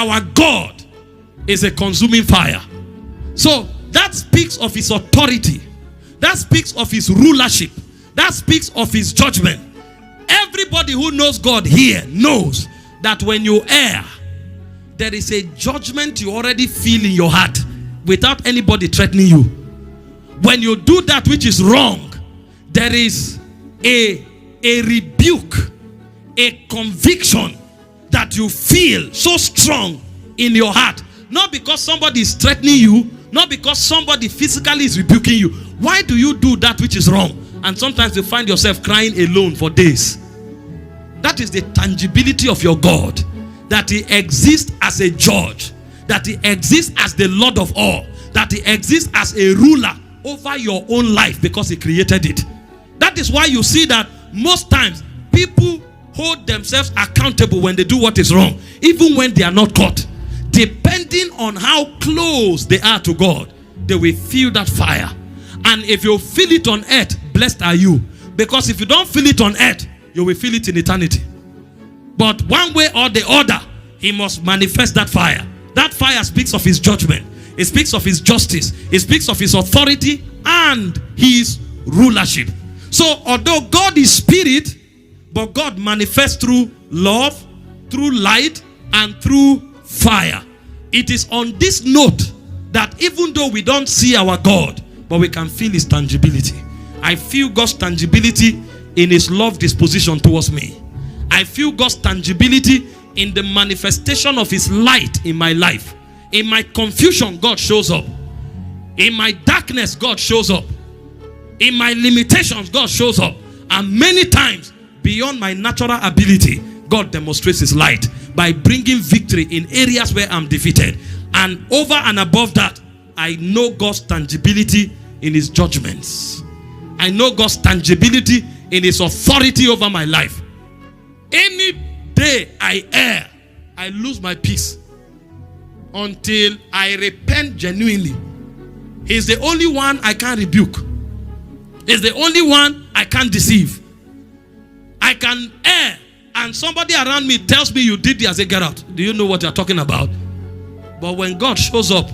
our God is a consuming fire. So that speaks of his authority. That speaks of his rulership. That speaks of his judgment. Everybody who knows God here knows that when you err, there is a judgment you already feel in your heart without anybody threatening you. When you do that which is wrong, there is a rebuke, a conviction that you feel so strong in your heart. Not because somebody is threatening you, not because somebody physically is rebuking you. Why do you do that which is wrong? And sometimes you find yourself crying alone for days. That is the tangibility of your God. That he exists as a judge. That he exists as the Lord of all. That he exists as a ruler over your own life because he created it. That is why you see that most times people hold themselves accountable when they do what is wrong, even when they are not caught. Depending on how close they are to God, they will feel that fire. And if you feel it on earth, blessed are you. Because if you don't feel it on earth, you will feel it in eternity. But one way or the other, he must manifest that fire. That fire speaks of his judgment. It speaks of his justice. It speaks of his authority and his rulership. So although God is spirit, but God manifests through love, through light, and through fire. It is on this note that even though we don't see our God, but we can feel his tangibility. I feel God's tangibility in his love disposition towards me. I feel God's tangibility in the manifestation of his light in my life. In my confusion, God shows up. In my darkness, God shows up. In my limitations, God shows up. And many times, beyond my natural ability, God demonstrates his light by bringing victory in areas where I'm defeated. And over and above that, I know God's tangibility in his judgments. I know God's tangibility in his authority over my life. Any day I err, I lose my peace until I repent genuinely. He's the only one I can't rebuke. He's the only one I can't deceive. I can err and somebody around me tells me you did this, I say, get out. Do you know what you're talking about? But when God shows up,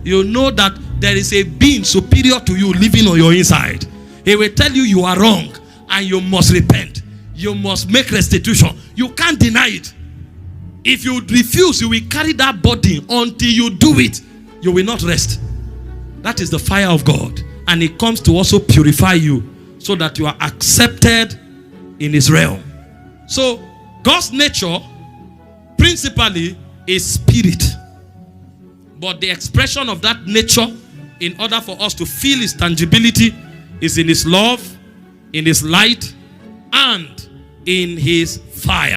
you know that there is a being superior to you living on your inside. He will tell you you are wrong and you must repent. You must make restitution. You can't deny it. If you refuse, you will carry that burden until you do it. You will not rest. That is the fire of God. And it comes to also purify you so that you are accepted in his realm. So God's nature principally is spirit. But the expression of that nature in order for us to feel his tangibility is in his love, in his light, and in his fire.